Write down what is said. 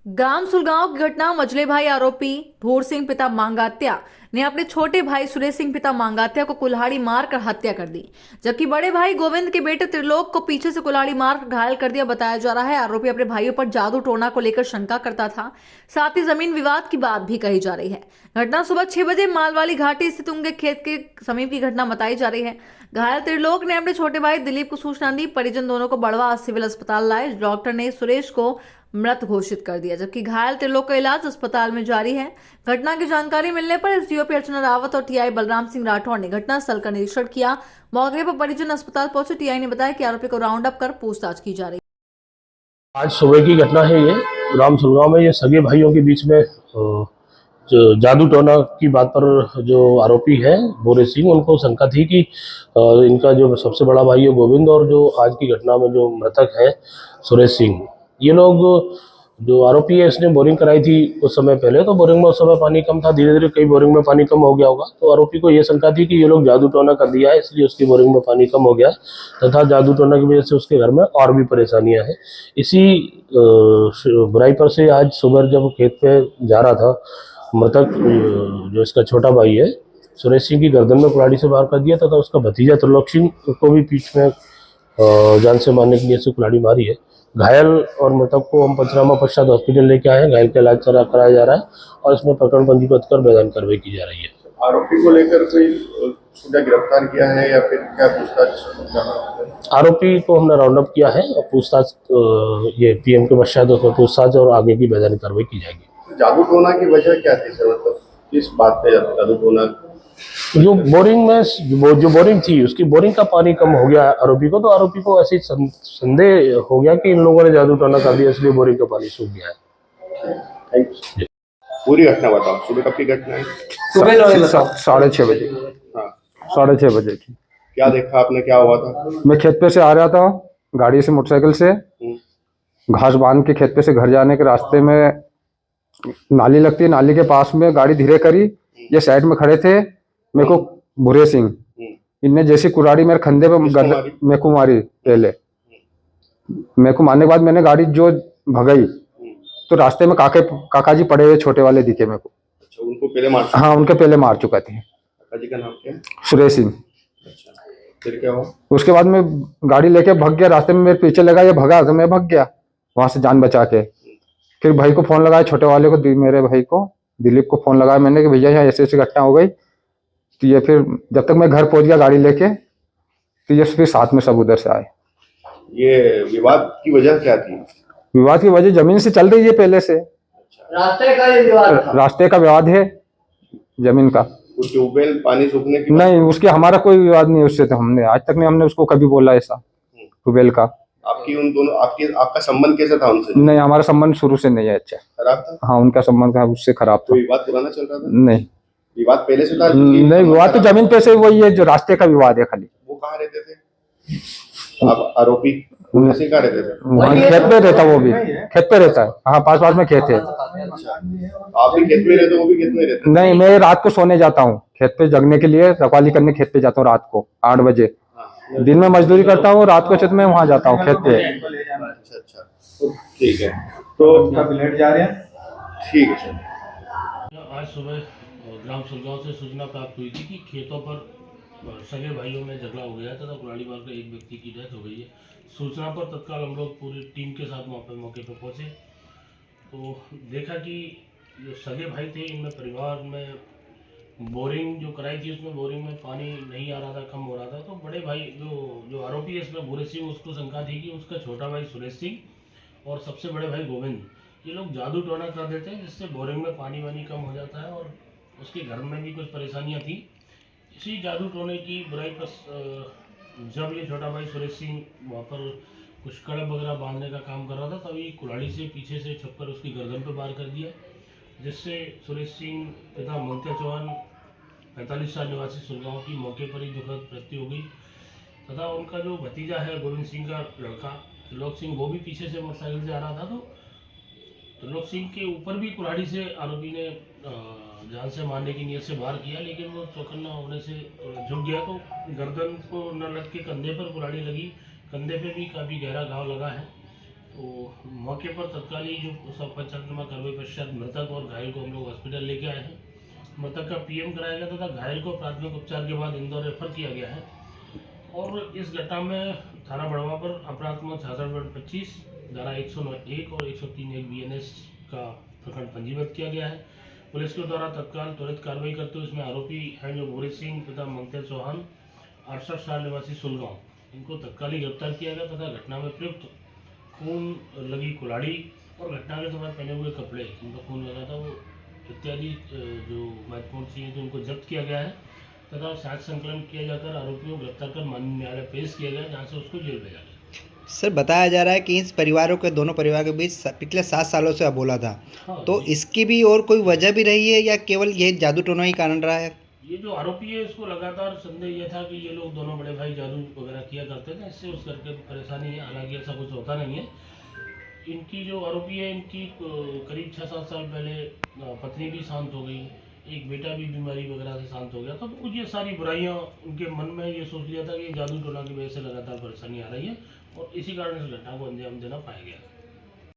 गांव सुलगांव की घटना मजले भाई आरोपी भोर सिंह पिता मांगात्या ने अपने छोटे भाई सुरेश सिंह पिता मांगात्या को कुल्हाड़ी मारकर हत्या कर दी। जबकि बड़े भाई गोविंद के बेटे त्रिलोक को पीछे से कुल्हाड़ी मार घायल कर दिया। बताया जा रहा है आरोपी अपने भाइयों पर जादू टोना को लेकर शंका करता था। साथ ही जमीन विवाद की बात भी कही जा रही है। घटना सुबह 6 बजे मालवाली घाटी स्थित उनके खेत के समीप की घटना बताई जा रही है। घायल त्रिलोक ने अपने छोटे भाई दिलीप को सूचना दी। परिजन दोनों को बड़वा सिविल अस्पताल लाए। डॉक्टर ने सुरेश को मृत घोषित कर दिया, जबकि घायल त्रिलोक का इलाज अस्पताल में जारी है। घटना की जानकारी मिलने पर एसडीओपी अर्चना रावत और टीआई बलराम सिंह राठौर ने घटनास्थल का निरीक्षण किया। मौके पर परिजन अस्पताल पहुंचे। टीआई ने बताया कि आरोपी को राउंड अप कर पूछताछ की जा रही आज सुबह की घटना है। ये ग्राम सुलगांव में ये सगे भाइयों के बीच में जो जादू टोना की बात पर जो आरोपी है बोरे सिंह, उनको शंका थी कि इनका जो सबसे बड़ा भाई है गोविंद और जो आज की घटना में जो मृतक है सुरेश सिंह, ये लोग जो आरोपी है इसने बोरिंग कराई थी कुछ समय पहले। तो बोरिंग में उस समय पानी कम था, धीरे धीरे कई बोरिंग में पानी कम हो गया होगा। तो आरोपी को ये शंका थी कि ये लोग जादू टोना कर दिया है, इसलिए उसकी बोरिंग में पानी कम हो गया तथा जादू टोना की वजह से उसके घर में और भी परेशानियां हैं। इसी बुराई पर से आज सुबह जब खेत पे जा रहा था, मृतक जो इसका छोटा भाई है सुरेश सिंह की गर्दन में कुल्हाड़ी से वार कर दिया तथा उसका भतीजा त्रिलोक सिंह को भी पीठ में जान से मारने के लिए से कुल्हाड़ी मारी है। घायल और मृतक को हम पंचनामा पश्चात हॉस्पिटल लेके आए हैं। घायल का इलाज कराया जा रहा है और इसमें प्रकरण पंजीबद्ध कर मैदान कार्रवाई की जा रही है। आरोपी को लेकर कोई सीधा गिरफ्तार किया है या फिर क्या पूछताछ? आरोपी को हमने राउंड अप किया है और पूछताछ ये पीएम के पश्चात उसमें पूछताछ और आगे की मैदानी कार्रवाई की जाएगी। जादू टोना की वजह क्या थी सर? मतलब किस बात पे जादू टोना? जो बोरिंग में जो बोरिंग थी उसकी बोरिंग का पानी कम हो गया आरोपी को, तो आरोपी को ऐसे संदेह हो गया कि इन लोगों ने जादू टोना कर दिया, इसलिए बोरिंग का पानी सूख गया है। Thank you. पूरी घटना बताओ, सुबह कब की घटना है? सुबह 6:30 बजे। हाँ, 6:30 बजे की। क्या देखा आपने, क्या हुआ था? मैं खेत पे से आ रहा था गाड़ी से, मोटरसाइकिल से। घास बांध के खेत पे से घर जाने के रास्ते में नाली लगती है, नाली के पास में गाड़ी धीरे करी। ये साइड में खड़े थे, मेरे को भूरे सिंह इनने जैसी कुराड़ी मेरे खंधे पे मेरे को मारी। पहले मेरे को मारने के बाद मैंने गाड़ी जो भगाई तो रास्ते में काका जी पड़े हुए छोटे वाले दिखे मेरे को। अच्छा, उनको पहले मार? हाँ, उनके पहले मार चुका थे। काका जी का नाम क्या है? सुरेश सिंह। अच्छा, फिर क्या हुआ? उसके बाद मैं गाड़ी लेके भाग गया। रास्ते में मेरे पीछे लगा, ये भगा तो मैं भाग गया वहां से जान बचा के। फिर भाई को फोन लगाया, छोटे वाले को, मेरे भाई को दिलीप को फोन लगाया मैंने कि भैया यहाँ ऐसी ऐसी घटना हो गई। तो ये फिर जब तक मैं घर पहुंच गया गाड़ी लेके, तो ये फिर साथ में सब उधर से आए। ये विवाद की वजह क्या थी? विवाद की वजह जमीन से चल रही है पहले से। रास्ते का विवाद है, जमीन का। ट्यूबवेल पानी सूखने की नहीं, उसके हमारा कोई विवाद नहीं उससे। तो हमने आज तक नहीं हमने उसको कभी बोला ऐसा ट्यूबवेल का। आपका संबंध कैसा था उनसे? नहीं, हमारा संबंध शुरू से नहीं है अच्छा। खराब था? हाँ, उनका संबंध था उससे खराब था। तो विवाद पुराना चल रहा था? नहीं, विवाद पहले से था? नहीं, विवाद तो जमीन पे से वही है, जो रास्ते का विवाद है खाली। वो कहाँ रहते थे अब आरोपी? कैसे कहाँ रहते थे? वहाँ खेत पे रहता, वो भी खेत पे रहता है। हाँ, पास पास में खेत है। आप भी खेत में रहते, वो भी खेत में रहते? नहीं, मैं रात को सोने जाता हूँ खेत पे, जगने के लिए रखवाली करने खेत पे जाता हूँ रात को 8 बजे। दिन में मजदूरी करता हूँ, रात को छत में वहाँ जाता हूँ खेत पे। अच्छा, ठीक है। तो ब्लेड जा रहे हैं। ठीक है सर। आज सुबह ग्राम सुलगांव से सूचना प्राप्त हुई थी कि खेतों पर सगे भाइयों में झगड़ा हो गया तथा कुल्हाड़ी मारकर एक व्यक्ति की डेथ हो गई है। सूचना पर तत्काल हम लोग पूरी टीम के साथ मौके पर पहुंचे तो देखा कि जो सगे भाई थे इनमें परिवार में बोरिंग जो कराई थी उसमें बोरिंग में पानी नहीं आ रहा था, कम हो रहा था। तो बड़े भाई जो आरोपी है इसमें भूरे सिंह, उसको शंका थी कि उसका छोटा भाई सुरेश सिंह और सबसे बड़े भाई गोविंद, ये लोग जादू टोना कर देते हैं जिससे बोरिंग में पानी वानी कम हो जाता है और उसके घर में भी कुछ परेशानियां थी। इसी जादू टोने की बुराई पर जब ये छोटा भाई सुरेश सिंह वहाँ पर कुछ कड़ब वगैरह बांधने का काम कर रहा था तभी कुल्हाड़ी से पीछे से छुपकर उसकी गर्दन पर वार कर दिया, जिससे सुरेश सिंह पिता मंगता चौहान 45 साल निवासी सुलगांव की मौके पर ही दुखद मृत्यु हो गई तथा उनका जो भतीजा है गोविंद सिंह का लड़का त्रिलोक सिंह, वो भी पीछे से मोटरसाइकिल से आ रहा था। तो त्रिलोक सिंह के ऊपर भी कुल्हाड़ी से आरोपी ने जान से मारने की नीयत से वार किया, लेकिन वो चौकन्ना होने से झुक गया तो गर्दन को न लग के कंधे पर कुल्हाड़ी लगी। कंधे पे भी काफ़ी गहरा घाव लगा है। तो मौके पर तत्काल ही जो सब पंचनामा करने पश्चात मृतक और घायल को हम लोग हॉस्पिटल लेके आए हैं। मृतक का पीएम कराया गया तथा घायल को प्राथमिक उपचार के बाद इंदौर रेफर किया गया है। और इस घटना में थाना बड़वा पर अपराध क्रमांक 66/25 धारा 101 और 103 BNS का प्रकरण पंजीबद्ध किया गया है। पुलिस के द्वारा तत्काल त्वरित कार्रवाई करते हुए इसमें आरोपी हैं जो भोरे सिंह पिता मंगते चौहान 68 साल निवासी सुलगांव, इनको तत्काल ही गिरफ्तार किया गया तथा घटना में प्रयुक्त खून लगी कुल्हाड़ी और घटना के समय पहने हुए कपड़े, उनका खून लगा था वो इत्यादि जो महत्वपूर्ण चीज़ें थी उनको जब्त किया गया है तथा साक्ष्य संकलन किया जाकर आरोपियों को गिरफ्तार कर माननीय न्यायालय पेश किया गया, जहाँ से उसको जेल भेजा गया। सर बताया जा रहा है कि इस परिवारों के दोनों परिवार के बीच पिछले 7 सालों से अबोला था, हाँ, तो इसकी भी और कोई वजह भी रही है या केवल ये जादू टोना ही कारण रहा है? ये जो आरोपी है इसको लगातार संदेह यह था कि ये लोग दोनों बड़े भाई जादू वगैरह किया करते थे, इससे उस करके परेशानी है। हालांकि ऐसा कुछ होता नहीं है। इनकी जो आरोपी है इनकी करीब 6-7 साल पहले पत्नी भी शांत हो गई, एक बेटा भी बीमारी वगैरह से शांत हो गया, तो कुछ ये सारी बुराइयां उनके मन में ये सोच लिया था कि ये जादू टोना की वजह से लगातार परेशानी आ रही है और इसी कारण इस घटना को अंजाम देना पाया गया।